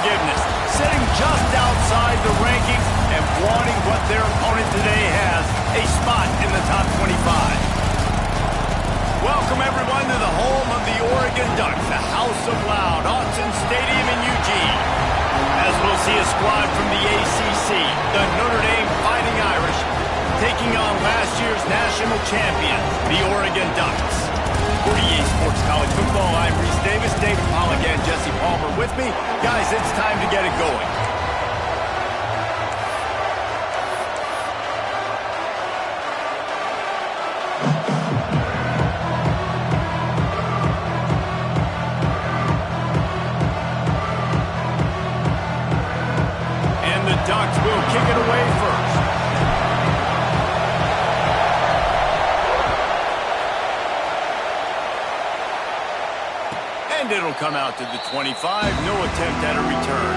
forgiveness, sitting just outside the rankings and wanting what their opponent today has, a spot in the top 25. Welcome, everyone, to the home of the Oregon Ducks, the House of Loud, Autzen Stadium in Eugene. As we'll see a squad from the ACC, the Notre Dame Fighting Irish, taking on last year's national champions, the Oregon Ducks. For EA Sports College Football, I'm Reese Davis, David Pollock, and Jesse Palmer with me. Guys, it's time to get it going. And the Ducks will kick it away first. And it'll come out to the 25. No attempt at a return.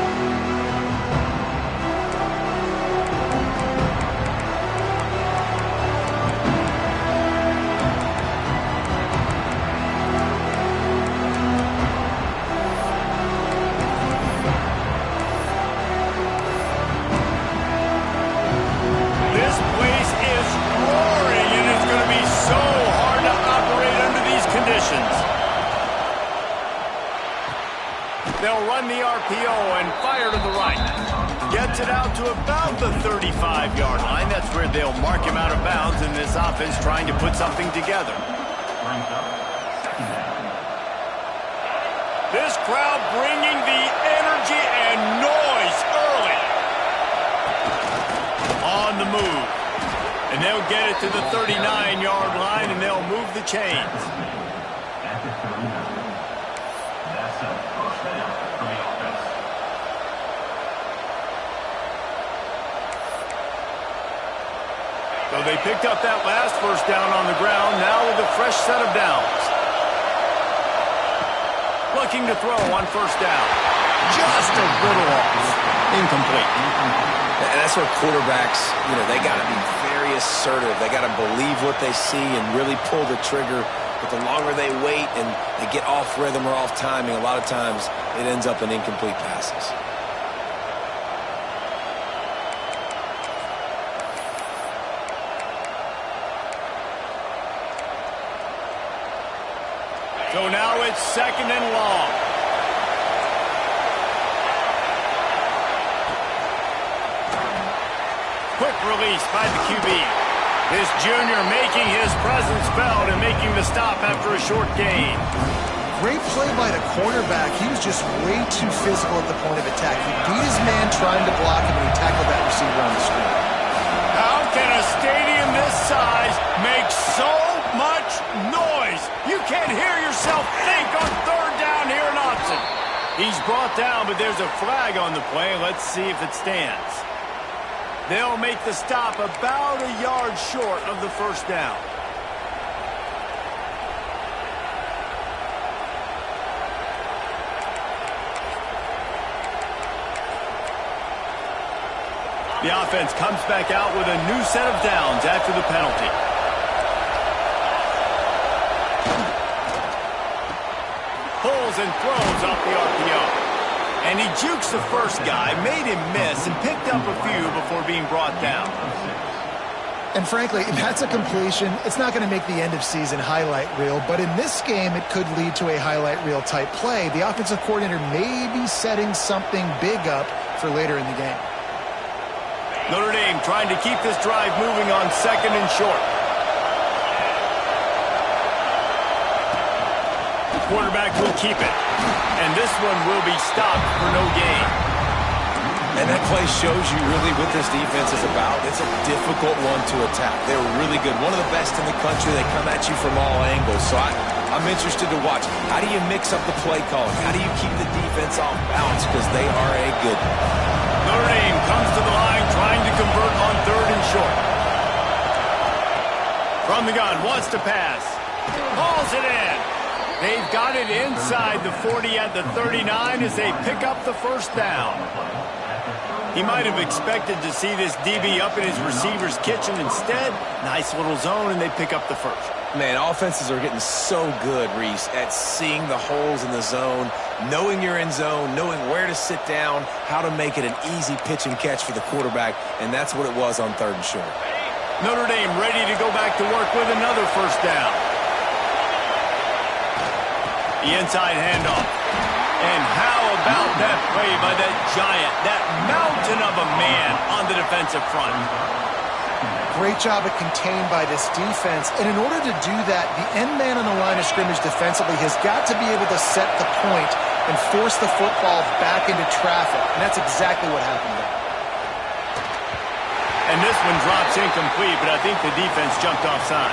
This place is roaring, and it's going to be so hard to operate under these conditions. They'll run the RPO and fire to the right. Gets it out to about the 35-yard line. That's where they'll mark him out of bounds in this offense trying to put something together. This crowd bringing the energy and noise early. On the move. And they'll get it to the 39-yard line, and they'll move the chains. So they picked up that last first down on the ground, now with a fresh set of downs. Looking to throw on first down. Just a little off. Incomplete. And that's where quarterbacks, they got to be very assertive. They got to believe what they see and really pull the trigger. But the longer they wait and they get off rhythm or off timing, a lot of times it ends up in incomplete passes. So now it's second and long. Quick release by the QB. This junior making his presence felt and making the stop after a short gain. Great play by the cornerback. He was just way too physical at the point of attack. He beat his man trying to block him, and he tackled that receiver on the screen. How can a stadium this size make so much noise? You can't hear yourself think on third down here in Autzen. He's brought down, but there's a flag on the play. Let's see if it stands. They'll make the stop about a yard short of the first down. The offense comes back out with a new set of downs after the penalty. Pulls and throws off the RPO. And he jukes the first guy, made him miss, and picked up a few before being brought down. And frankly, that's a completion. It's not going to make the end of season highlight reel, but in this game, it could lead to a highlight reel type play. The offensive coordinator may be setting something big up for later in the game. Notre Dame trying to keep this drive moving on second and short. Quarterback will keep it. And this one will be stopped for no gain. And that play shows you really what this defense is about. It's a difficult one to attack. They're really good. One of the best in the country. They come at you from all angles. So I'm interested to watch. How do you mix up the play calling? How do you keep the defense off balance? Because they are a good one. Notre Dame comes to the line trying to convert on third and short. From the gun, wants to pass. Hauls it in. They've got it inside the 40 at the 39 as they pick up the first down. He might have expected to see this DB up in his receiver's kitchen. Instead, nice little zone, and they pick up the first. Man, offenses are getting so good, Reese, at seeing the holes in the zone, knowing you're in zone, knowing where to sit down, how to make it an easy pitch and catch for the quarterback, and that's what it was on 3rd and short. Notre Dame ready to go back to work with another first down. The inside handoff. And how about that play by that giant, that mountain of a man on the defensive front? Great job at contained by this defense. And in order to do that, the end man on the line of scrimmage defensively has got to be able to set the point and force the football back into traffic. And that's exactly what happened there. And this one drops incomplete, but I think the defense jumped offside.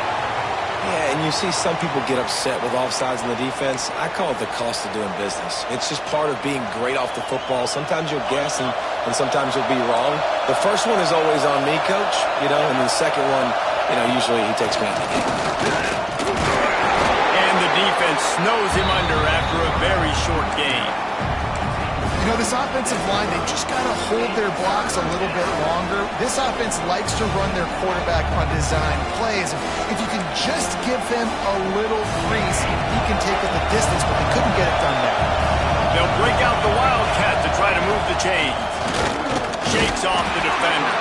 Yeah, and you see some people get upset with offsides in the defense. I call it the cost of doing business. It's just part of being great off the football. Sometimes you'll guess, and sometimes you'll be wrong. The first one is always on me, Coach, and the second one, usually he takes me out of the game. And the defense snows him under after a very short game. This offensive line, they just got to hold their blocks a little bit longer. This offense likes to run their quarterback on design plays. If you can just give him a little crease, he can take it the distance, but they couldn't get it done there. They'll break out the Wildcat to try to move the chains. Shakes off the defender.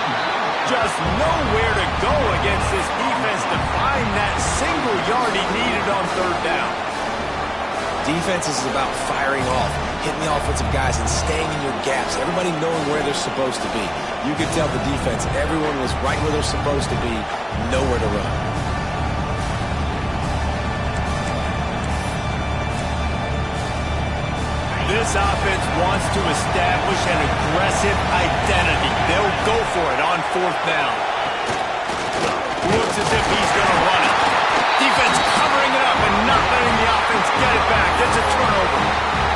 Just nowhere to go against this defense to find that single yard he needed on 3rd down. Defense is about firing off, hitting the offensive guys, and staying in your gaps. Everybody knowing where they're supposed to be. You could tell the defense, everyone was right where they're supposed to be, nowhere to run. This offense wants to establish an aggressive identity. They'll go for it on 4th down. Looks as if he's going to run it. Defense covering it up and not letting the offense get it back. That's a turnover.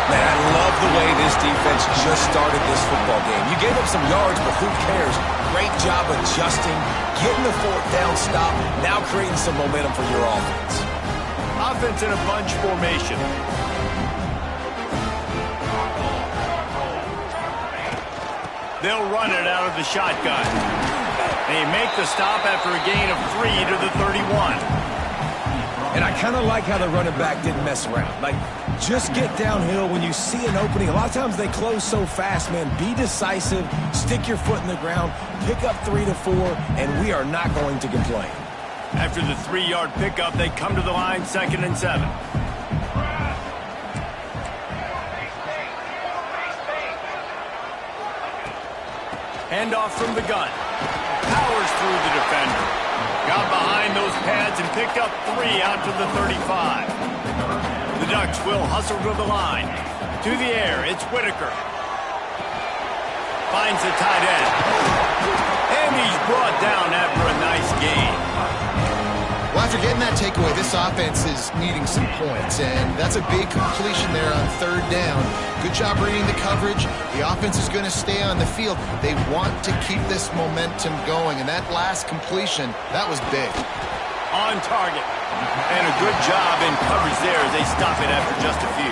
Man, I love the way this defense just started this football game. You gave up some yards, but who cares? Great job adjusting, getting the 4th down stop, now creating some momentum for your offense. Offense in a bunch formation. They'll run it out of the shotgun. They make the stop after a gain of 3 to the 31. And I kind of like how the running back didn't mess around. Just get downhill when you see an opening. A lot of times they close so fast, man. Be decisive, stick your foot in the ground, pick up 3 to 4, and we are not going to complain. After the 3-yard pickup, they come to the line 2nd and 7. Handoff from the gun. Powers through the defender. Got behind those pads and picked up 3 out to the 35. The Ducks will hustle to the line. To the air, it's Whitaker. Finds the tight end. And he's brought down after a nice gain. Well, after getting that takeaway, this offense is needing some points, and that's a big completion there on 3rd down. Good job reading the coverage. The offense is going to stay on the field. They want to keep this momentum going, and that last completion, that was big. On target. And a good job in coverage there as they stop it after just a few.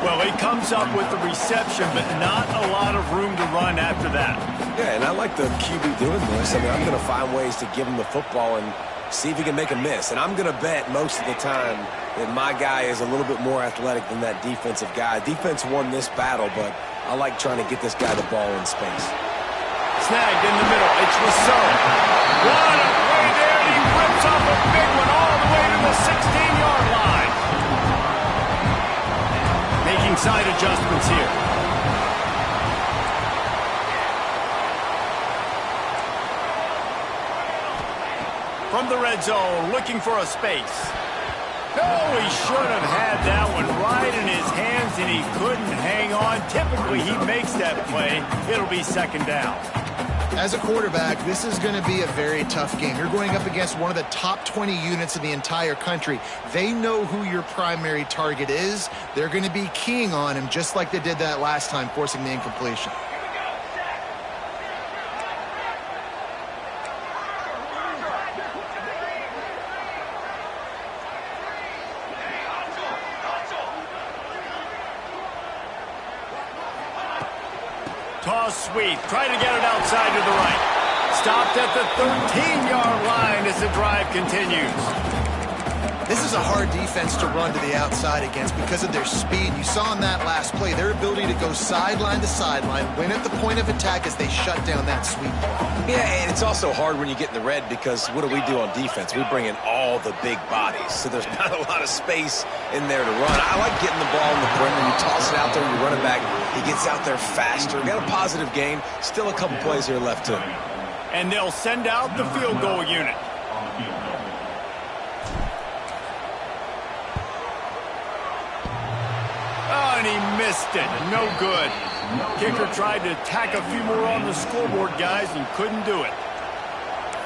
Well, he comes up with the reception, but not a lot of room to run after that. Yeah, and I like the QB doing this. I mean, I'm going to find ways to give him the football and see if he can make a miss. And I'm going to bet most of the time that my guy is a little bit more athletic than that defensive guy. Defense won this battle, but I like trying to get this guy the ball in space. Snagged in the middle. It's Rousseau. What a play there. He rips off a big one all the way to the 16-yard line. Making side adjustments here. From the red zone, looking for a space. Oh, he should have had that one right in his hands, and he couldn't hang on. Typically, he makes that play. It'll be 2nd down. As a quarterback, this is going to be a very tough game. You're going up against one of the top 20 units in the entire country. They know who your primary target is. They're going to be keying on him just like they did that last time, forcing the incompletion. Toss sweep. Try to get it outside to the right. Stopped at the 13-yard line as the drive continues. This is a hard defense to run to the outside against because of their speed. You saw in that last play their ability to go sideline to sideline, win at the point of attack as they shut down that sweep. Yeah, and it's also hard when you get in the red because what do on defense? We bring in all the big bodies, so there's not a lot of space in there to run. I like getting the ball in the perimeter. You toss it out there, you run it back. He gets out there faster. Got a positive game. Still a couple plays here left too. And they'll send out the field goal unit. Oh, and he missed it. No good. Kicker tried to tack a few more on the scoreboard, guys, and couldn't do it.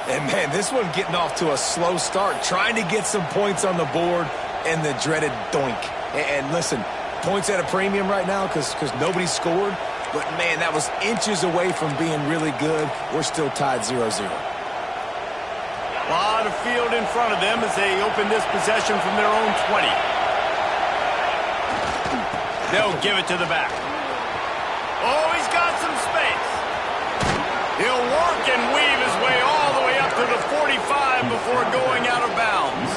And, man, this one getting off to a slow start, trying to get some points on the board, and the dreaded doink. And listen, points at a premium right now because nobody scored. But, man, that was inches away from being really good. We're still tied 0-0. A lot of field in front of them as they open this possession from their own 20. They'll give it to the back. Oh, he's got some space. He'll work and weave his way all the way up to the 45 before going out of bounds.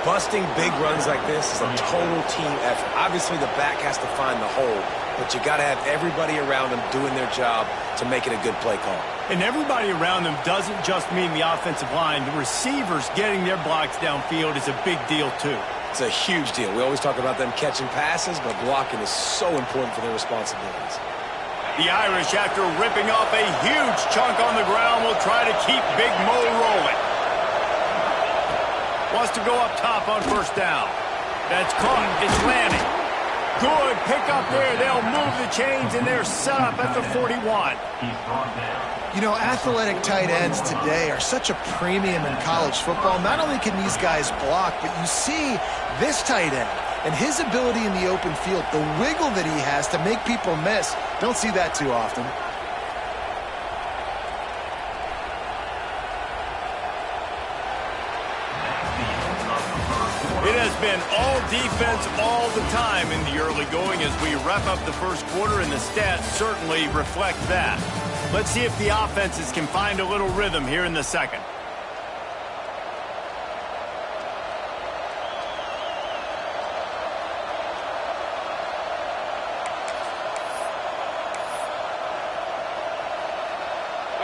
Busting big runs like this is a total team effort. Obviously, the back has to find the hole, but you got to have everybody around them doing their job to make it a good play call. And everybody around them doesn't just mean the offensive line. The receivers getting their blocks downfield is a big deal, too. It's a huge deal. We always talk about them catching passes, but blocking is so important for their responsibilities. The Irish, after ripping off a huge chunk on the ground, will try to keep Big Mo rolling. Wants to go up top on first down. That's caught. It's landing. Good pickup there. They'll move the chains, and they're set up at the 41. You know, athletic tight ends today are such a premium in college football. Not only can these guys block, but you see this tight end and his ability in the open field, the wiggle that he has to make people miss. Don't see that too often. It has been all defense all the time in the early going as we wrap up the first quarter, and the stats certainly reflect that. Let's see if the offenses can find a little rhythm here in the second.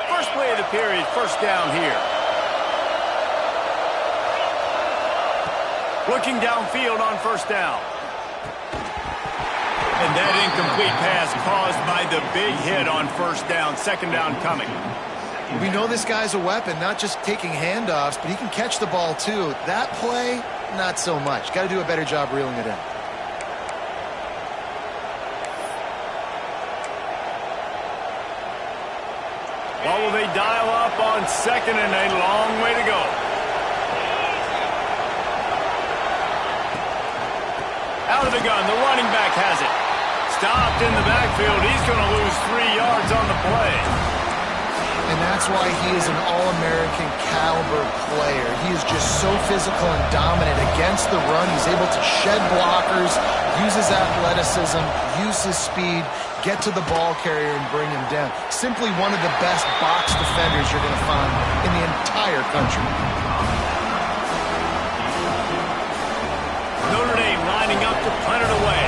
First play of the period, first down here. Looking downfield on first down. And that incomplete pass caused by the big hit on first down. Second down coming. We know this guy's a weapon, not just taking handoffs, but he can catch the ball too. That play, not so much. Got to do a better job reeling it in. Well, will they dial up on second and a long way to go? Out of the gun, the running back has it. Stopped in the backfield. He's going to lose 3 yards on the play. And that's why he is an All-American caliber player. He is just so physical and dominant against the run. He's able to shed blockers, use his athleticism, use his speed, get to the ball carrier and bring him down. Simply one of the best box defenders you're going to find in the entire country. Notre Dame lining up to punt it away.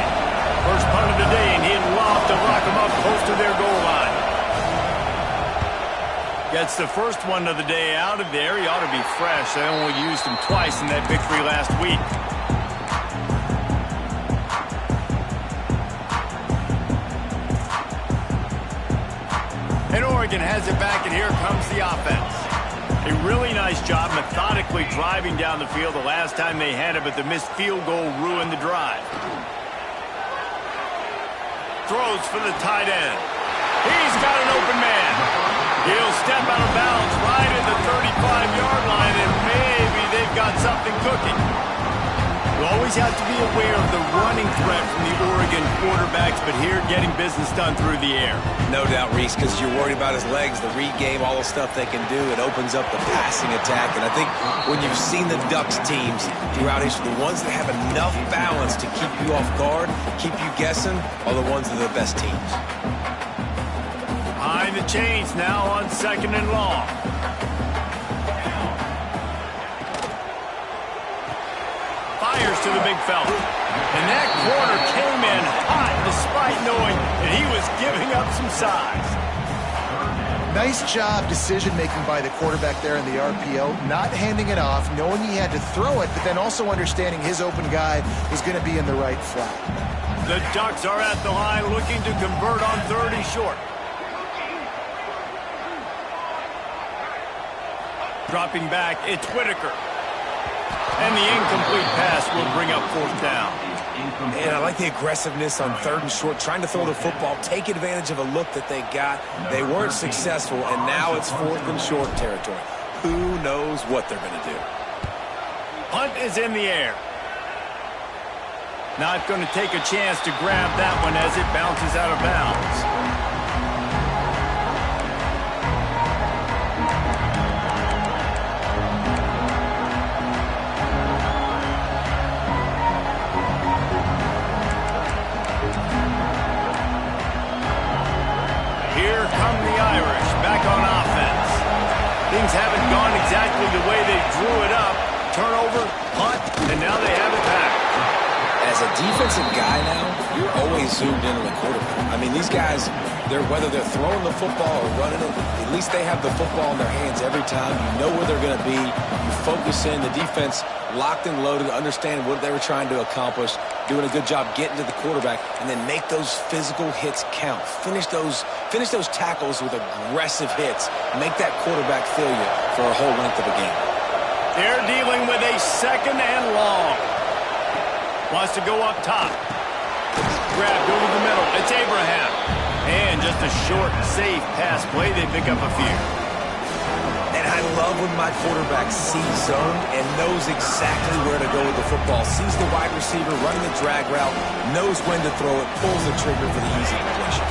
First punt of the day, and he'd love to rock them up close to their goal line. Gets the first one of the day out of there. He ought to be fresh. They only used him twice in that victory last week. And Oregon has it back, and here comes the offense. A really nice job methodically driving down the field the last time they had it, but the missed field goal ruined the drive. Throws for the tight end. He's got an open man. He'll step out of bounds right at the 35-yard line, and maybe they've got something cooking. You always have to be aware of the running threat from the Oregon quarterbacks, but here getting business done through the air. No doubt, Reese, because you're worried about his legs, the read game, all the stuff they can do. It opens up the passing attack. And I think when you've seen the Ducks teams throughout history, the ones that have enough balance to keep you off guard, keep you guessing, are the ones that are the best teams. the chains now on 2nd and long. Fires to the big fella. And that corner came in hot despite knowing that he was giving up some size. Nice job decision-making by the quarterback there in the RPO, not handing it off, knowing he had to throw it, but then also understanding his open guy was going to be in the right flat. The Ducks are at the line looking to convert on 3rd and short. Dropping back, it's Whitaker. And the incomplete pass will bring up 4th down. Man, I like the aggressiveness on 3rd and short, trying to throw the football, take advantage of a look that they got. They weren't successful, and now it's 4th and short territory. Who knows what they're going to do? Punt is in the air. Not going to take a chance to grab that one as it bounces out of bounds. Things haven't gone exactly the way they drew it up. Turnover, punt, and now they have it back. As a defensive guy now, you're always zoomed in on the quarterback. I mean, these guys, whether they're throwing the football or running it, at least they have the football in their hands every time. You know where they're going to be. You focus in. The defense locked and loaded, understand what they were trying to accomplish, doing a good job getting to the quarterback, and then make those physical hits count. Finish those tackles with aggressive hits. Make that quarterback feel you for a whole length of a game. They're dealing with a 2nd and long. Wants to go up top. Grabbed over the middle. It's Abraham. And just a short, safe pass play. They pick up a few. And I love when my quarterback sees zone and knows exactly where to go with the football. Sees the wide receiver running the drag route, knows when to throw it, pulls the trigger for the easy completion.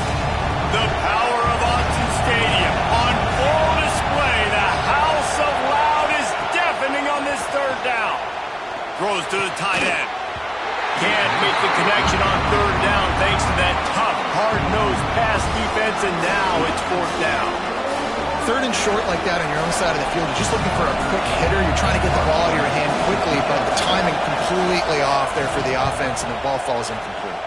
The power of Autzen Stadium on full display. The house of loud is deafening on this 3rd down. Throws to the tight end. Can't make the connection on 3rd down thanks to that tough, hard-nosed pass defense, and now it's 4th down. 3rd and short like that on your own side of the field, you're just looking for a quick hitter. You're trying to get the ball out of your hand quickly, but the timing completely off there for the offense, and the ball falls incomplete.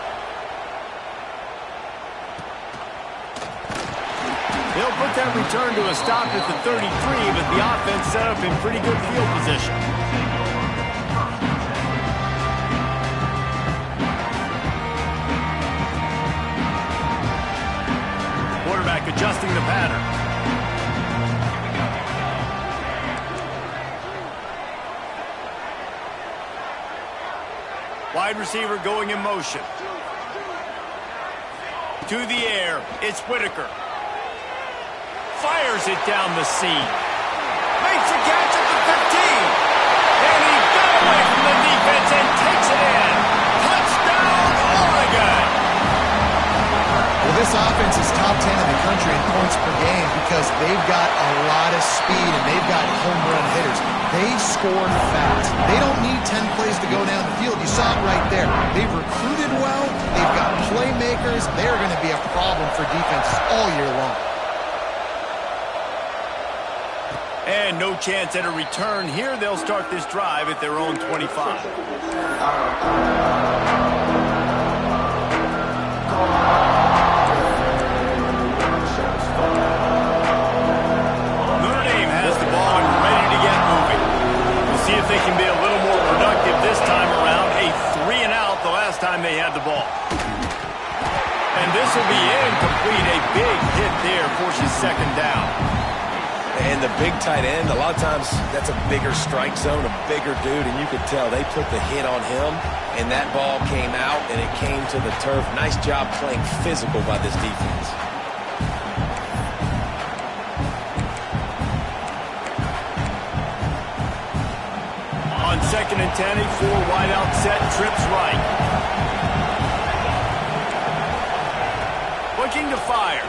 They'll put that return to a stop at the 33, but the offense set up in pretty good field position. Quarterback adjusting the pattern. Wide receiver going in motion. To the air, it's Whitaker. Fires it down the seam. Makes a catch at the 15. And he got away from the defense and takes it in. Touchdown, Oregon! Well, this offense is top 10 in the country in points per game because they've got a lot of speed and they've got home run hitters. They scored fast. They don't need 10 plays to go down the field. You saw it right there. They've recruited well. They've got playmakers. They're going to be a problem for defenses all year long. And no chance at a return here. They'll start this drive at their own 25. Notre Dame has the ball and ready to get moving. We'll see if they can be a little more productive this time around. A 3 and out the last time they had the ball. And this will be incomplete. A big hit there forces 2nd down. And the big tight end, a lot of times that's a bigger strike zone, a bigger dude, and you could tell they put the hit on him, and that ball came out, and it came to the turf. Nice job playing physical by this defense. On 2nd and 10, a 4 wide out set, trips right. Looking to fire.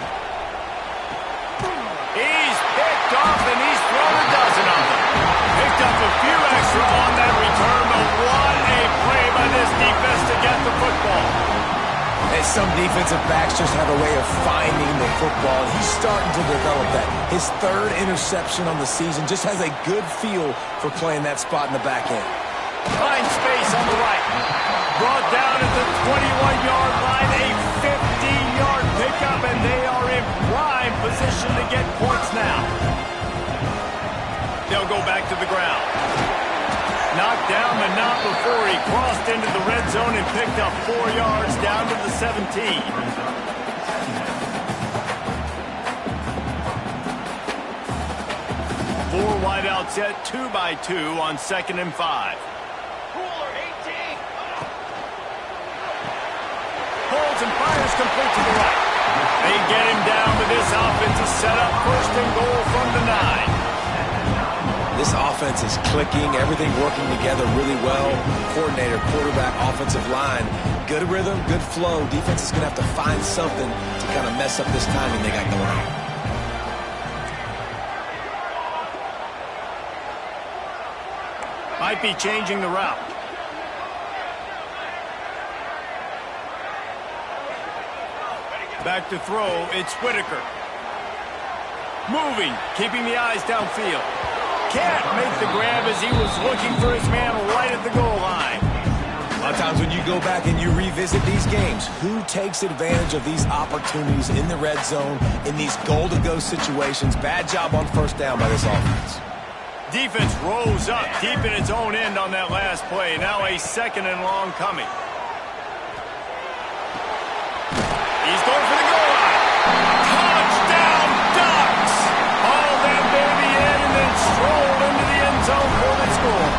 He's picked off, and he's thrown a dozen of them. Picked up a few extra on that return, but what a play by this defense to get the football. As some defensive backs just have a way of finding the football, and he's starting to develop that. His third interception on the season, just has a good feel for playing that spot in the back end. Finds space on the right. Brought down at the 21-yard line, a 50-yard pickup, and they are in prime position to get points now. They'll go back to the ground. Knocked down, but not before he crossed into the red zone and picked up 4 yards down to the 17. Four wideouts set, 2 by 2 on 2nd and 5. Holds and fires complete to the right. They get him down, but this offense is set up 1st and goal from the 9. This offense is clicking, everything working together really well. Coordinator, quarterback, offensive line. Good rhythm, good flow. Defense is going to have to find something to kind of mess up this timing they got going on. Might be changing the route. Back to throw, it's Whitaker. Moving, keeping the eyes downfield. Can't make the grab as he was looking for his man right at the goal line. A lot of times when you go back and you revisit these games, who takes advantage of these opportunities in the red zone, in these goal-to-go situations? Bad job on 1st down by this offense. Defense rose up deep in its own end on that last play. Now a 2nd and long coming. He's going for the goal line. Touchdown, Ducks! Haul that baby in and then stroll into the end zone for the score.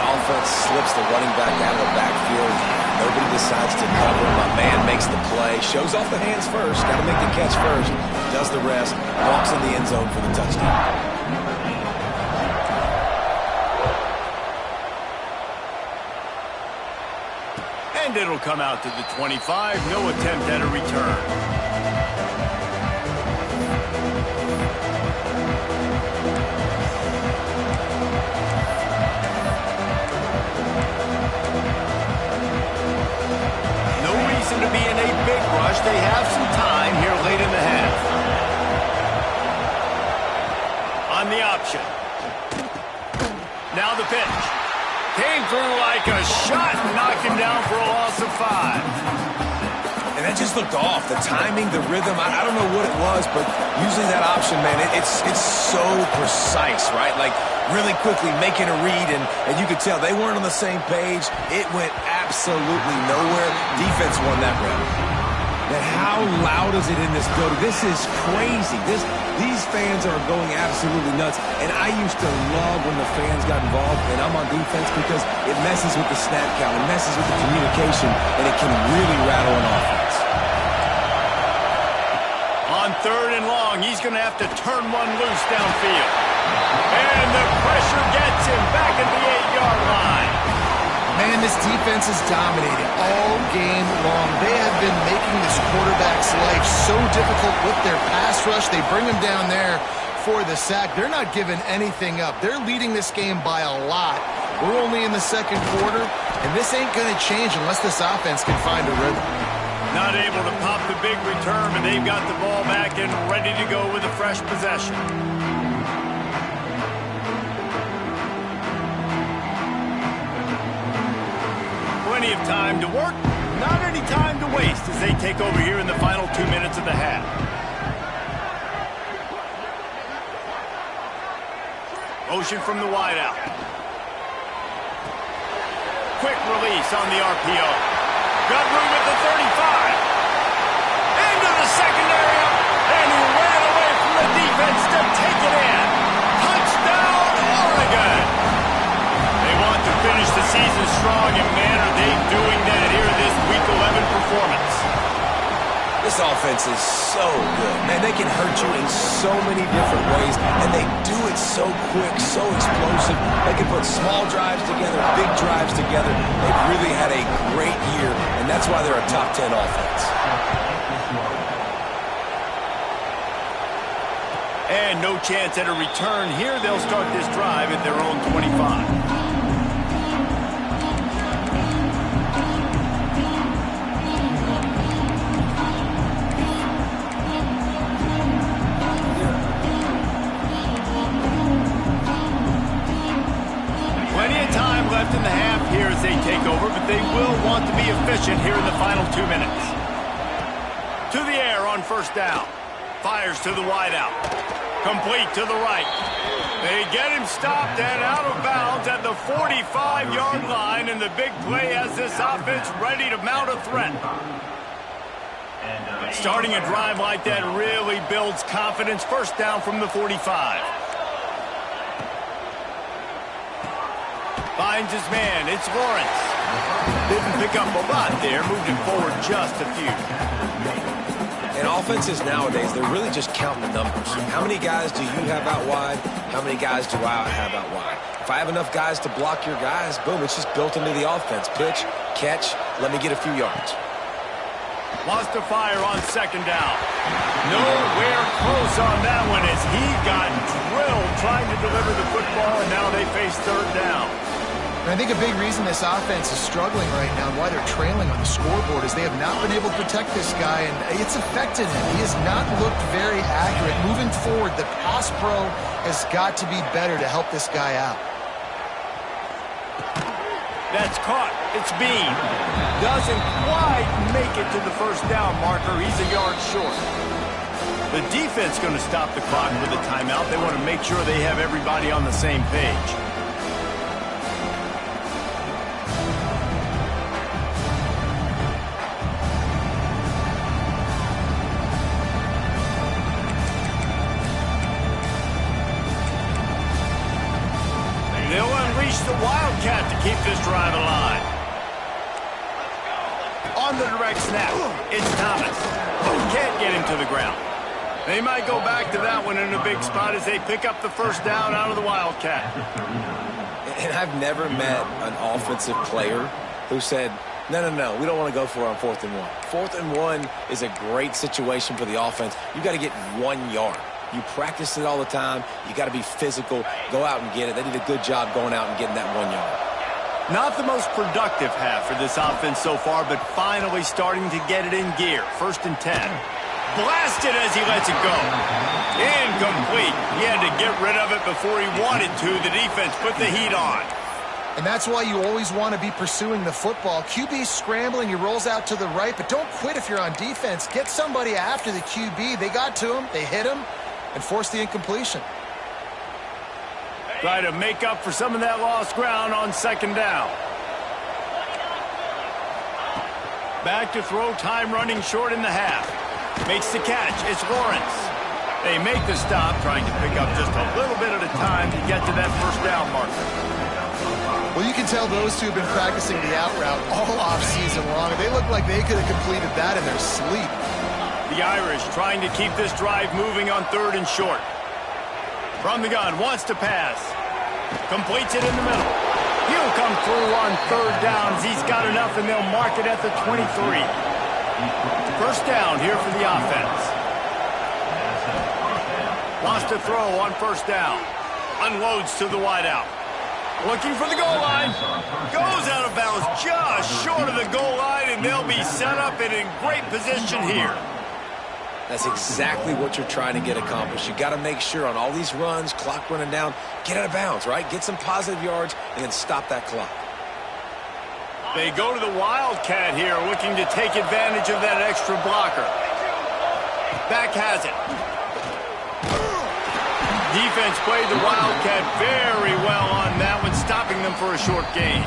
Offense slips the running back out of the backfield. Nobody decides to cover. My man makes the play. Shows off the hands first. Got to make the catch first. Does the rest. Walks in the end zone for the touchdown. And it'll come out to the 25. No attempt at a return. No reason to be in a big rush. They have some time here late in the half. On the option. Now the pitch. Came through like a shot and knocked him down for a loss of 5. And that just looked off. The timing, the rhythm, I don't know what it was, but usually that option, man, it's so precise, right? Like really quickly making a read, and you could tell they weren't on the same page. It went absolutely nowhere. Defense won that round. And how loud is it in this building? This is crazy. These fans are going absolutely nuts. And I used to love when the fans got involved, and I'm on defense because it messes with the snap count. It messes with the communication, and it can really rattle an offense. On 3rd and long, he's going to have to turn one loose downfield. And the pressure gets him back at the 8-yard line. Man, this defense is dominating all game long. They have been making this quarterback's life so difficult with their pass rush. They bring him down there for the sack. They're not giving anything up. They're leading this game by a lot. We're only in the 2nd quarter, and this ain't going to change unless this offense can find a rhythm. Not able to pop the big return, but they've got the ball back and ready to go with a fresh possession. Plenty of time to work, not any time to waste as they take over here in the final 2 minutes of the half. Motion from the wideout. Quick release on the RPO. Got room at the 35. Into the secondary, and he ran away from the defense to take it in. Touchdown, Oregon! They want to finish the season strong, and man, are they doing that here in this Week 11 performance. This offense is so good. Man, they can hurt you in so many different ways, and they do it so quick, so explosive. They can put small drives together, big drives together. They've really had a great year, and that's why they're a top 10 offense. And no chance at a return here. They'll start this drive at their own 25. left in the half here as they take over, but they will want to be efficient here in the final 2 minutes. To the air on first down. Fires to the wideout. Complete to the right. They get him stopped and out of bounds at the 45-yard line, and the big play has this offense ready to mount a threat. Starting a drive like that really builds confidence. First down from the 45. Finds his man. It's Lawrence. Didn't pick up a lot there. Moved it forward just a few. And offenses nowadays, they're really just counting the numbers. How many guys do you have out wide? How many guys do I have out wide? If I have enough guys to block your guys, boom, it's just built into the offense. Pitch, catch, let me get a few yards. Lost a fire on second down. Nowhere close on that one as he got drilled trying to deliver the football, and now they face third down. And I think a big reason this offense is struggling right now and why they're trailing on the scoreboard is they have not been able to protect this guy, and it's affected him. He has not looked very accurate. Moving forward, the pass pro has got to be better to help this guy out. That's caught. It's Bean. Doesn't quite make it to the first down marker. He's a yard short. The defense going to stop the clock with a timeout. They want to make sure they have everybody on the same page. They'll unleash the Wildcat to keep this drive alive. On the direct snap, it's Thomas. Can't get him to the ground. They might go back to that one in a big spot as they pick up the first down out of the Wildcat. And I've never met an offensive player who said, no, we don't want to go for it on 4th and 1. 4th and 1 is a great situation for the offense. You got to get 1 yard. You practice it all the time. You got to be physical. Go out and get it. They did a good job going out and getting that 1 yard. Not the most productive half for this offense so far, but finally starting to get it in gear. 1st and 10. Blasted as he lets it go. Incomplete. He had to get rid of it before he wanted to. The defense put the heat on. And that's why you always want to be pursuing the football. QB scrambling, he rolls out to the right, but don't quit if you're on defense. Get somebody after the QB. They got to him, they hit him, and forced the incompletion. Try to make up for some of that lost ground on second down. Back to throw, time running short in the half. Makes the catch. It's Lawrence. They make the stop, trying to pick up just a little bit at a time to get to that first down marker. Well, you can tell those two have been practicing the out route all off-season long. They look like they could have completed that in their sleep. The Irish trying to keep this drive moving on 3rd and short. From the gun, wants to pass. Completes it in the middle. He'll come through on 3rd downs. He's got enough, and they'll mark it at the 23. First down here for the offense. Wants to throw on 1st down. Unloads to the wideout. Looking for the goal line. Goes out of bounds just short of the goal line, and they'll be set up and in great position here. That's exactly what you're trying to get accomplished. You got to make sure on all these runs, clock running down, get out of bounds, right? Get some positive yards and then stop that clock. They go to the Wildcat here, looking to take advantage of that extra blocker. Back has it. Defense played the Wildcat very well on that one, stopping them for a short gain.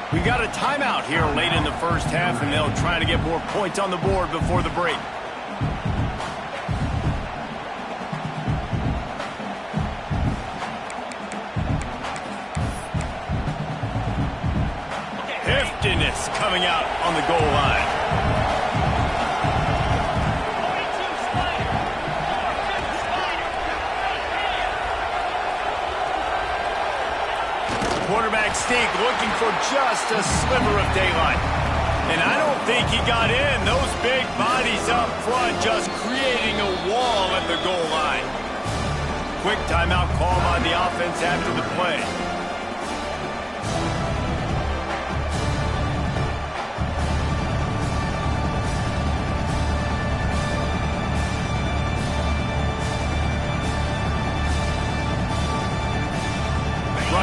We got a timeout here late in the first half, and they'll try to get more points on the board before the break. Heftiness coming out on the goal line. Quarterback sneak looking for just a sliver of daylight. And I don't think he got in. Those big bodies up front just creating a wall at the goal line. Quick timeout call by the offense after the play.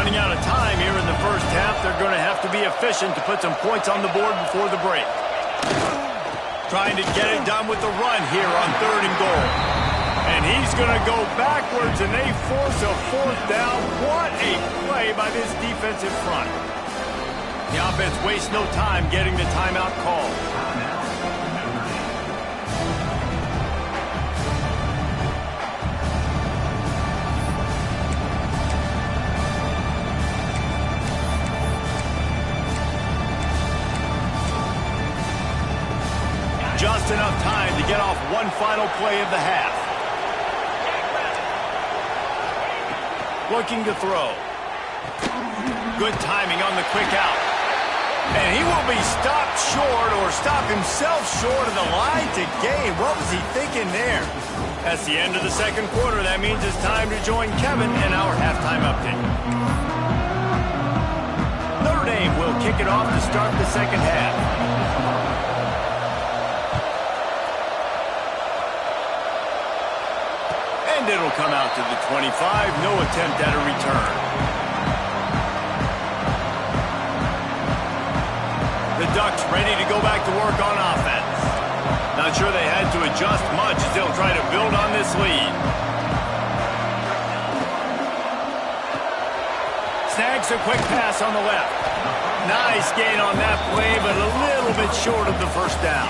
running out of time here in the first half. They're going to have to be efficient to put some points on the board before the break. Trying to get it done with the run here on 3rd and goal. And he's going to go backwards, and they force a 4th down. What a play by this defensive front. The offense wastes no time getting the timeout called. Just enough time to get off one final play of the half. Looking to throw. Good timing on the quick out. And he will be stopped short or stop himself short of the line to gain. What was he thinking there? That's the end of the second quarter. That means it's time to join Kevin in our halftime update. Notre Dame will kick it off to start the second half. And it'll come out to the 25. No attempt at a return. The Ducks ready to go back to work on offense. Not sure they had to adjust much as they'll try to build on this lead. Snags a quick pass on the left. Nice gain on that play, but a little bit short of the first down.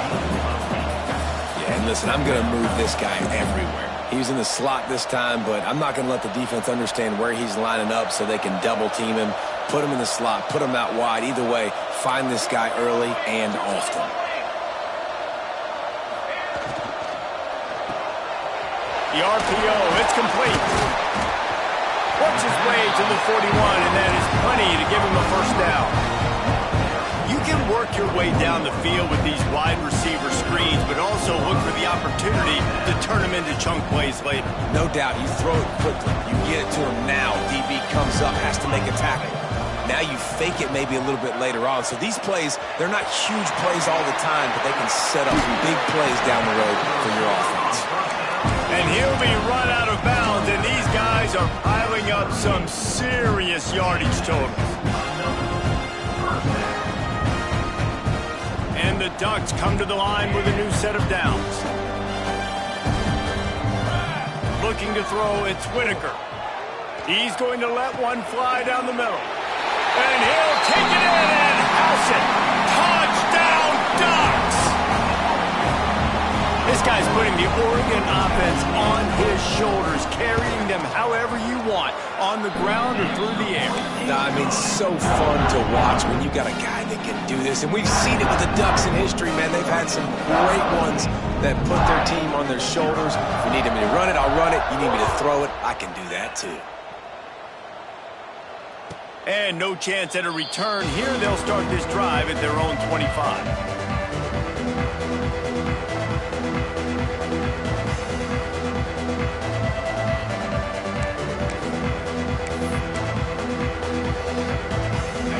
Yeah, and listen, I'm going to move this guy everywhere. He's in the slot this time, but I'm not going to let the defense understand where he's lining up so they can double team him, put him in the slot, put him out wide. Either way, find this guy early and often. The RPO, it's complete. Works his way to the 41, and that is plenty to give him a first down. You can work your way down the field with these wide receiver screens, but also look for the opportunity to turn them into chunk plays later. No doubt, you throw it quickly. You get it to him now. DB comes up, has to make a tackle. Now you fake it maybe a little bit later on. So these plays, they're not huge plays all the time, but they can set up some big plays down the road for your offense. And he'll be run out of bounds, and these guys are piling up some serious yardage totals. And the Ducks come to the line with a new set of downs. Looking to throw, it's Whitaker. He's going to let one fly down the middle. And he'll take it in and house it. Touchdown, Ducks! This guy's putting the Oregon offense on his shoulders, carrying them however you want, on the ground or through the air. I mean, so fun to watch when you got a guy that can do this. And we've seen it with the Ducks in history, man. They've had some great ones that put their team on their shoulders. If you need me to run it, I'll run it. You need me to throw it, I can do that too. And no chance at a return. Here they'll start this drive at their own 25.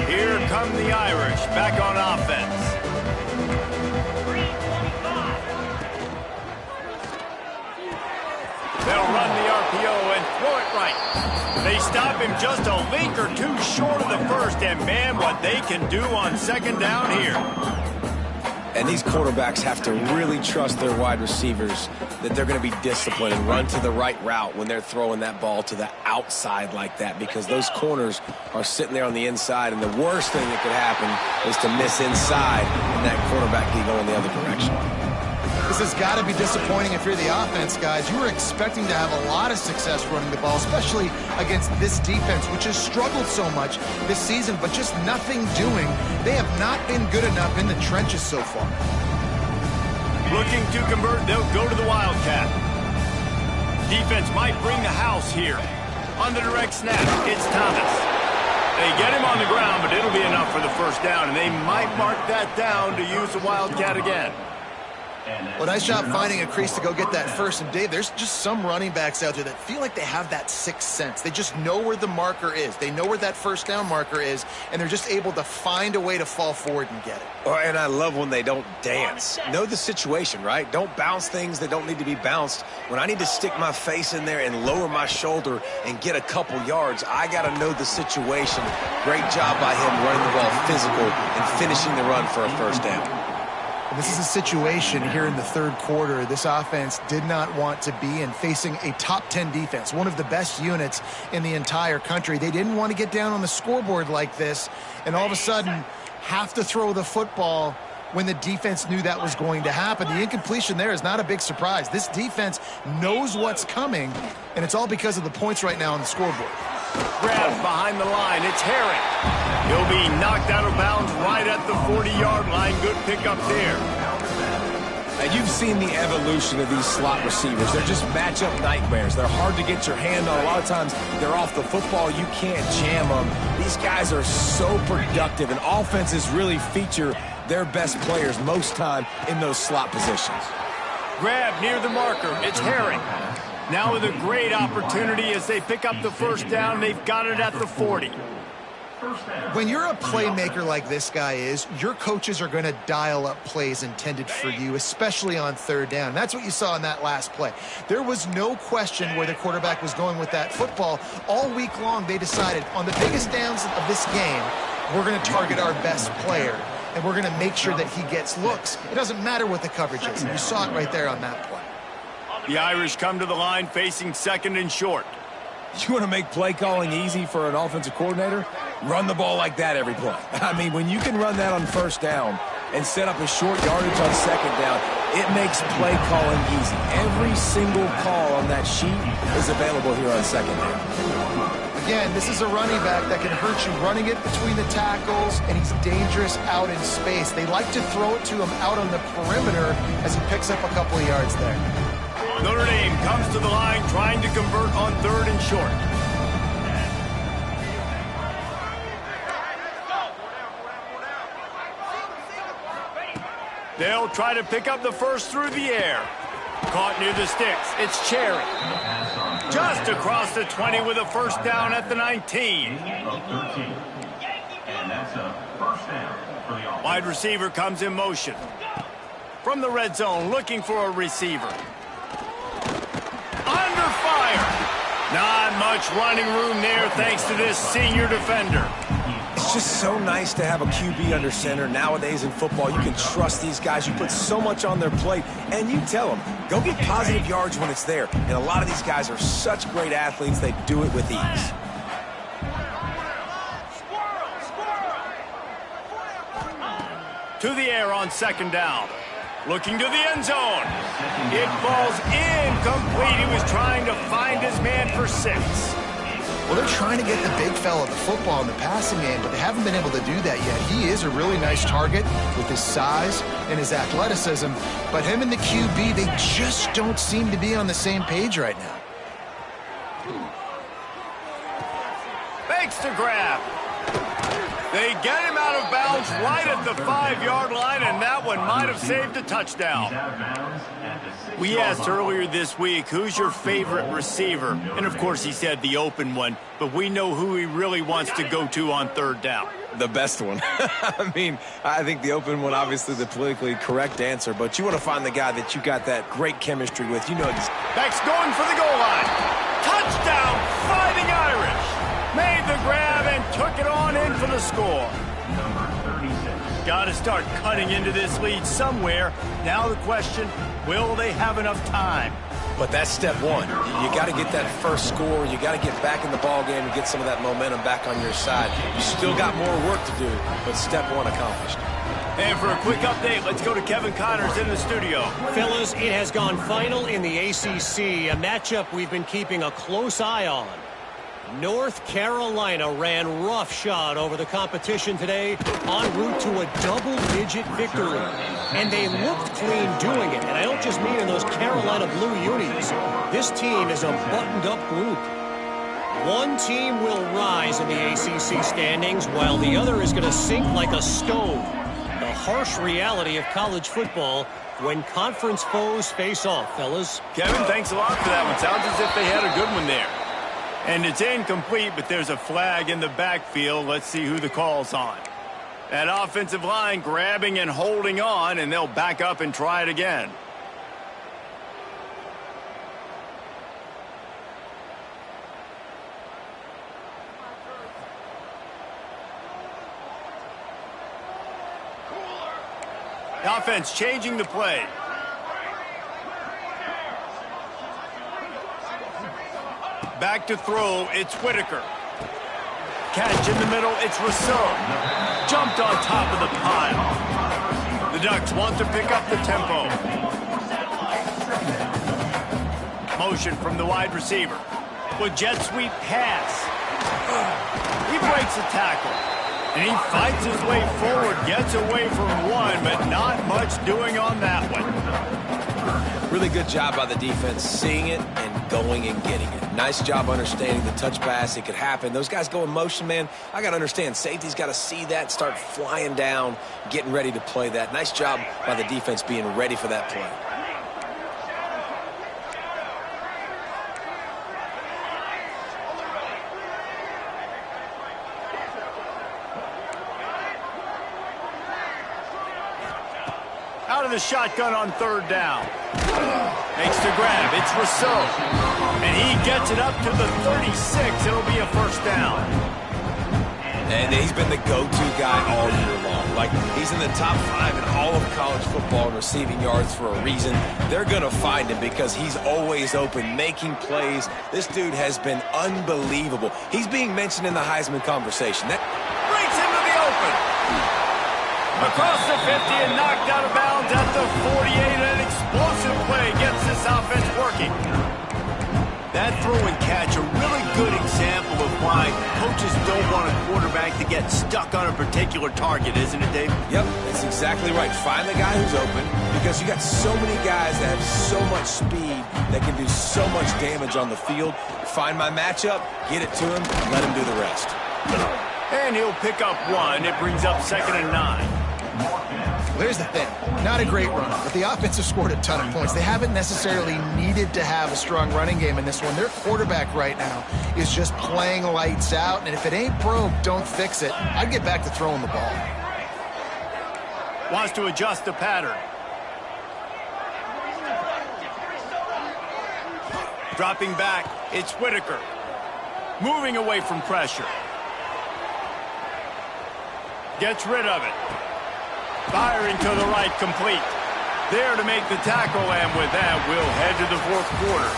Here come the Irish back on offense. They'll run the RPO and throw it right. They stop him just a link or two short of the first, and man, what they can do on second down here. And these quarterbacks have to really trust their wide receivers that they're going to be disciplined and run to the right route when they're throwing that ball to the outside like that, because those corners are sitting there on the inside, and the worst thing that could happen is to miss inside and that quarterback can go in the other direction. This has got to be disappointing if you're the offense, guys. You were expecting to have a lot of success running the ball, especially against this defense, which has struggled so much this season, but just nothing doing. They have not been good enough in the trenches so far. Looking to convert, they'll go to the Wildcat. Defense might bring the house here. On the direct snap, it's Thomas. They get him on the ground, but it'll be enough for the first down, and they might mark that down to use the Wildcat again. Well, nice job finding a crease to go get that first. And, Dave, there's just some running backs out there that feel like they have that sixth sense. They just know where the marker is. They know where that first down marker is, and they're just able to find a way to fall forward and get it. Oh, and I love when they don't dance. Know the situation, right? Don't bounce things that don't need to be bounced. When I need to stick my face in there and lower my shoulder and get a couple yards, I got to know the situation. Great job by him running the ball physical and finishing the run for a first down. This is a situation here in the third quarter this offense did not want to be in, facing a top 10 defense, one of the best units in the entire country. They didn't want to get down on the scoreboard like this and all of a sudden have to throw the football when the defense knew that was going to happen. The incompletion there is not a big surprise. This defense knows what's coming, and it's all because of the points right now on the scoreboard. Grabs behind the line. It's Herring. He'll be knocked out of bounds right at the 40-yard line. Good pickup there. Now, you've seen the evolution of these slot receivers. They're just matchup nightmares. They're hard to get your hand on. A lot of times, they're off the football. You can't jam them. These guys are so productive, and offenses really feature their best players most time in those slot positions. Grab near the marker. It's Herring. Now with a great opportunity as they pick up the first down. They've got it at the 40. When you're a playmaker like this guy is, your coaches are going to dial up plays intended for you, especially on third down. And that's what you saw in that last play. There was no question where the quarterback was going with that football. All week long, they decided on the biggest downs of this game, we're going to target our best player, and we're going to make sure that he gets looks. It doesn't matter what the coverage is, and you saw it right there on that play. The Irish come to the line facing second and short. You want to make play calling easy for an offensive coordinator? Run the ball like that every play. I mean, when you can run that on first down and set up a short yardage on second down, it makes play calling easy. Every single call on that sheet is available here on second down. Again, this is a running back that can hurt you running it between the tackles, and he's dangerous out in space. They like to throw it to him out on the perimeter as he picks up a couple of yards there. Notre Dame comes to the line trying to convert on third and short. They'll try to pick up the first through the air. Caught near the sticks. It's Cherry. Just across the 20 with a first down at the 19. Wide receiver comes in motion. From the red zone, looking for a receiver. Under fire. Not much running room there thanks to this senior defender. It's just so nice to have a QB under center. Nowadays in football, you can trust these guys. You put so much on their plate, and you tell them, go get positive yards when it's there. And a lot of these guys are such great athletes, they do it with ease. To the air on second down. Looking to the end zone. It falls incomplete. He was trying to find his man for 6. Well, they're trying to get the big fella the football in the passing game, but they haven't been able to do that yet. He is a really nice target with his size and his athleticism, but him and the QB, they just don't seem to be on the same page right now. Fakes to grab. They get him out of bounds right at the 5-yard line, and that one might have saved a touchdown. We asked earlier this week, who's your favorite receiver? And, of course, he said the open one, but we know who he really wants to go to on third down. The best one. I mean, I think the open one, obviously the politically correct answer, but you want to find the guy that you got that great chemistry with. You know, Beck's going for the goal line. Touchdown, Fighting Irish. Made the grab and took it on in for the score. Got to start cutting into this lead somewhere. Now the question, will they have enough time? But that's step one. You got to get that first score. You got to get back in the ball game and get some of that momentum back on your side. You still got more work to do, but step one accomplished. And for a quick update, let's go to Kevin Connors in the studio. Fellas, it has gone final in the ACC, a matchup we've been keeping a close eye on. North Carolina ran roughshod over the competition today, en route to a double-digit victory. And they looked clean doing it. And I don't just mean in those Carolina blue unis. This team is a buttoned-up group. One team will rise in the ACC standings, while the other is going to sink like a stone. The harsh reality of college football, when conference foes face off, fellas. Kevin, thanks a lot for that one. Sounds as if they had a good one there. And it's incomplete, but there's a flag in the backfield. Let's see who the call's on. That offensive line grabbing and holding on, and they'll back up and try it again. The offense changing the play. Back to throw, it's Whitaker. Catch in the middle, it's Rousseau. Jumped on top of the pile. The Ducks want to pick up the tempo. Motion from the wide receiver. With jet sweep pass. He breaks a tackle. And he fights his way forward, gets away from one, but not much doing on that one. Really good job by the defense, seeing it and going and getting it. Nice job understanding the touch pass. It could happen. Those guys go in motion, man. I got to understand, safety's got to see that, start flying down, getting ready to play that. Nice job by the defense being ready for that play. Out of the shotgun on third down. Makes the grab. It's Rousseau. And he gets it up to the 36. It'll be a first down. And he's been the go-to guy all year long. Like, he's in the top 5 in all of college football in receiving yards for a reason. They're going to find him because he's always open, making plays. This dude has been unbelievable. He's being mentioned in the Heisman conversation. That breaks into the open. Across the 50 and knocked out of bounds at the 48. An explosive play gets this offense working. That throw and catch, a really good example of why coaches don't want a quarterback to get stuck on a particular target, isn't it, Dave? Yep, that's exactly right. Find the guy who's open because you got so many guys that have so much speed that can do so much damage on the field. Find my matchup, get it to him, let him do the rest. And he'll pick up one. It brings up 2nd and 9. Well, here's the thing. Not a great run, but the offense has scored a ton of points. They haven't necessarily needed to have a strong running game in this one. Their quarterback right now is just playing lights out, and if it ain't broke, don't fix it. I'd get back to throwing the ball. Wants to adjust the pattern. Dropping back, it's Whitaker. Moving away from pressure. Gets rid of it. Firing to the right, complete. There to make the tackle, and with that, we'll head to the fourth quarter.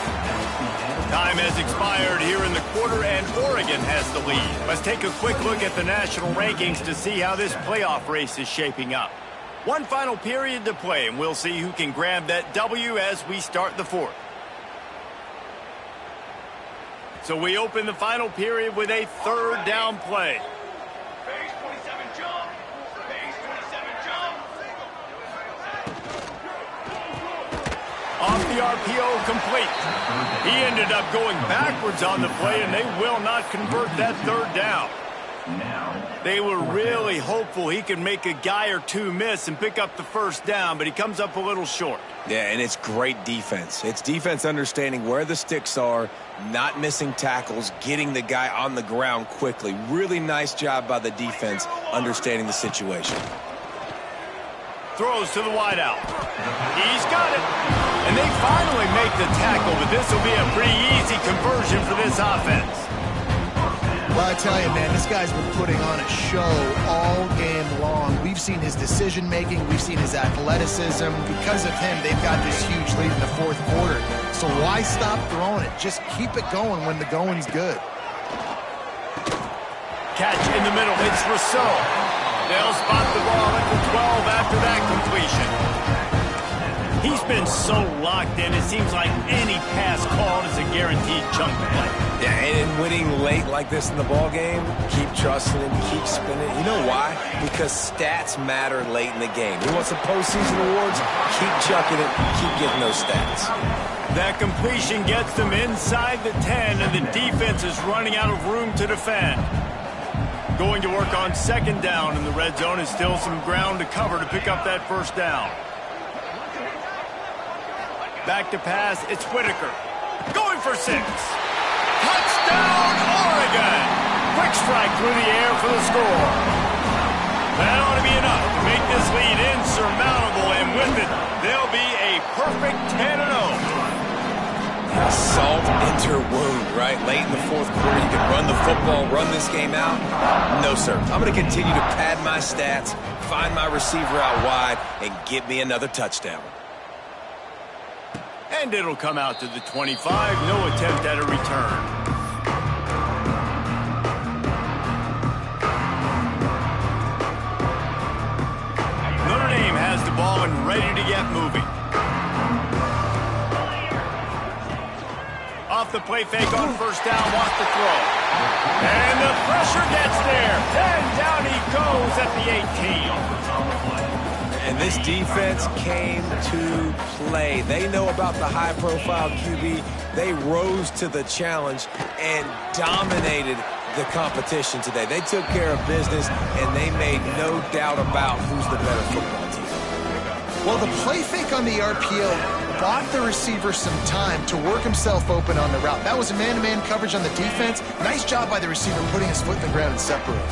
Time has expired here in the quarter, and Oregon has the lead. Let's take a quick look at the national rankings to see how this playoff race is shaping up. One final period to play, and we'll see who can grab that W as we start the fourth. So we open the final period with a third down play. Off the RPO, complete. He ended up going backwards on the play, and they will not convert that third down. They were really hopeful he could make a guy or two miss and pick up the first down, but he comes up a little short. Yeah, and it's great defense. It's defense understanding where the sticks are, not missing tackles, getting the guy on the ground quickly. Really nice job by the defense understanding the situation. Throws to the wideout. He's got it. And they finally make the tackle, but this will be a pretty easy conversion for this offense. Well, I tell you, man, this guy's been putting on a show all game long. We've seen his decision-making. We've seen his athleticism. Because of him, they've got this huge lead in the fourth quarter. So why stop throwing it? Just keep it going when the going's good. Catch in the middle. It's Rousseau. They'll spot the ball at the 12 after that completion. He's been so locked in, it seems like any pass called is a guaranteed chunk play. Yeah, and in winning late like this in the ball game, keep trusting him, keep spinning. You know why? Because stats matter late in the game. He wants some postseason awards, keep chucking it, keep getting those stats. That completion gets them inside the 10, and the defense is running out of room to defend. Going to work on 2nd down, and the red zone is still some ground to cover to pick up that first down. Back to pass, it's Whitaker. Going for 6. Touchdown, Oregon! Quick strike through the air for the score. That ought to be enough to make this lead insurmountable, and with it, they'll be a perfect 10-0. Salt into wound, right? Late in the fourth quarter, you can run the football, run this game out. No, sir. I'm going to continue to pad my stats, find my receiver out wide, and get me another touchdown. And it'll come out to the 25. No attempt at a return. Notre Dame has the ball and ready to get moving. Off the play fake on first down, wants to throw. And the pressure gets there. And down he goes at the 18. And this defense came to play. They know about the high-profile QB. They rose to the challenge and dominated the competition today. They took care of business, and they made no doubt about who's the better football team. Well, the play fake on the RPO bought the receiver some time to work himself open on the route. That was a man-to-man coverage on the defense. Nice job by the receiver putting his foot in the ground and separating.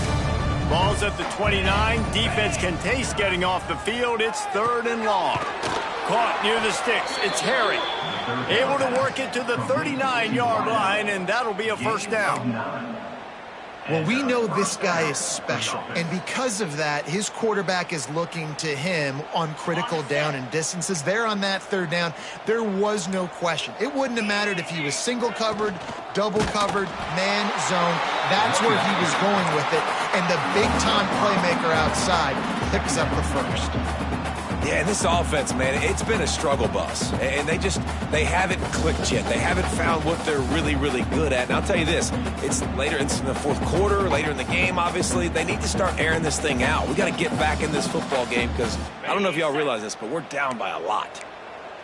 Ball's at the 29. Defense can taste getting off the field. It's 3rd and long. Caught near the sticks. It's Harry. Able to work it to the 39-yard line, and that'll be a first down. Well, we know this guy is special, and because of that, his quarterback is looking to him on critical down and distances. There on that 3rd down, there was no question. It wouldn't have mattered if he was single covered, double covered, man, zone. That's where he was going with it, and the big-time playmaker outside picks up the first. Yeah, and this offense, man, it's been a struggle bus. And they haven't clicked yet. They haven't found what they're really, really good at. And I'll tell you this, it's later in the fourth quarter, later in the game, obviously. They need to start airing this thing out. We got to get back in this football game because I don't know if y'all realize this, but we're down by a lot.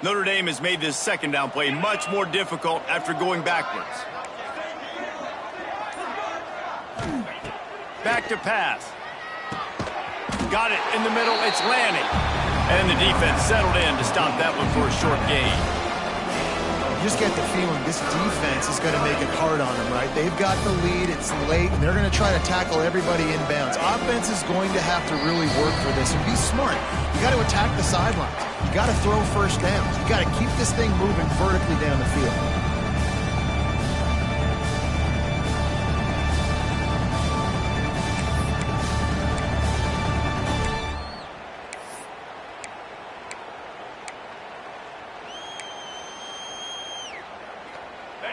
Notre Dame has made this 2nd down play much more difficult after going backwards. Back to pass. Got it in the middle. It's Lanning. And the defense settled in to stop that one for a short gain. You just get the feeling this defense is going to make it hard on them, right? They've got the lead, it's late, and they're going to try to tackle everybody inbounds. Offense is going to have to really work for this and be smart. You got to attack the sidelines. You got to throw first downs. You got to keep this thing moving vertically down the field.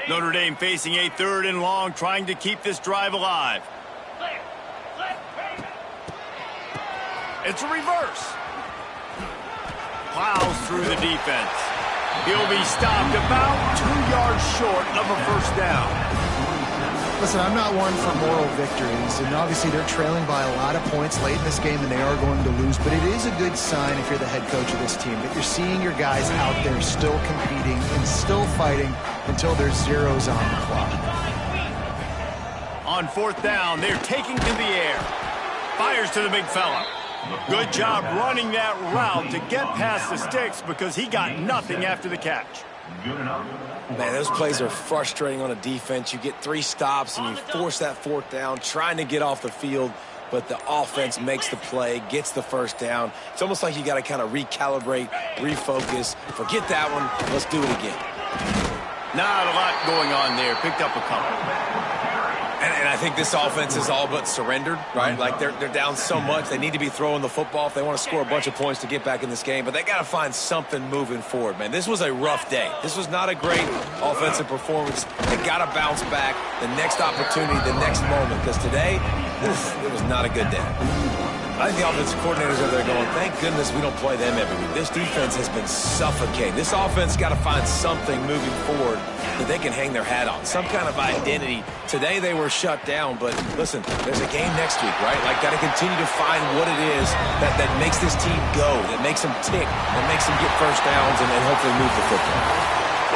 Notre Dame facing a 3rd and long, trying to keep this drive alive. It's a reverse. Plows through the defense. He'll be stopped about 2 yards short of a first down. Listen, I'm not one for moral victories, and obviously they're trailing by a lot of points late in this game, and they are going to lose, but it is a good sign if you're the head coach of this team that you're seeing your guys out there still competing and still fighting until there's zeros on the clock. On 4th down, they're taking to the air. Fires to the big fella. Good job running that route to get past the sticks because he got nothing after the catch. Man, those plays are frustrating on a defense. You get 3 stops and you force that 4th down, trying to get off the field, but the offense makes the play, gets the first down. It's almost like you got to kind of recalibrate, refocus. Forget that one. Let's do it again. Not a lot going on there. Picked up a couple. And I think this offense is all but surrendered, right? Like they're down so much. They need to be throwing the football if they want to score a bunch of points to get back in this game. But they got to find something moving forward, man. This was a rough day. This was not a great offensive performance. They got to bounce back the next opportunity, the next moment. Because today, it was not a good day. I think the offensive coordinators over there going, thank goodness we don't play them every week. This defense has been suffocating. This offense got to find something moving forward that they can hang their hat on, some kind of identity. Today they were shut down, but listen, there's a game next week, right? Like, got to continue to find what it is that makes this team go, that makes them tick, that makes them get first downs and hopefully move the football.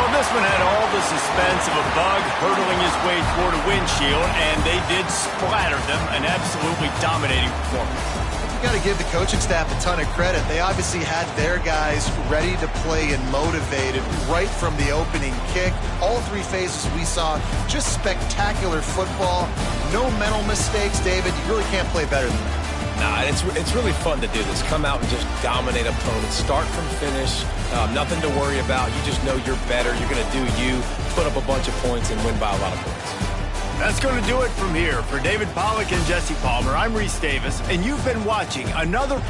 Well, this one had all the suspense of a bug hurtling his way toward a windshield, and they did splatter them. An absolutely dominating performance. Got to give the coaching staff a ton of credit. They obviously had their guys ready to play and motivated right from the opening kick. All three phases we saw just spectacular football. No mental mistakes, David. You really can't play better than that. Nah, it's really fun to do this. Come out and just dominate opponents. Start from finish. Nothing to worry about. You just know you're better. You're going to do you, put up a bunch of points, and win by a lot of points. That's going to do it from here. For David Pollack and Jesse Palmer, I'm Reese Davis, and you've been watching another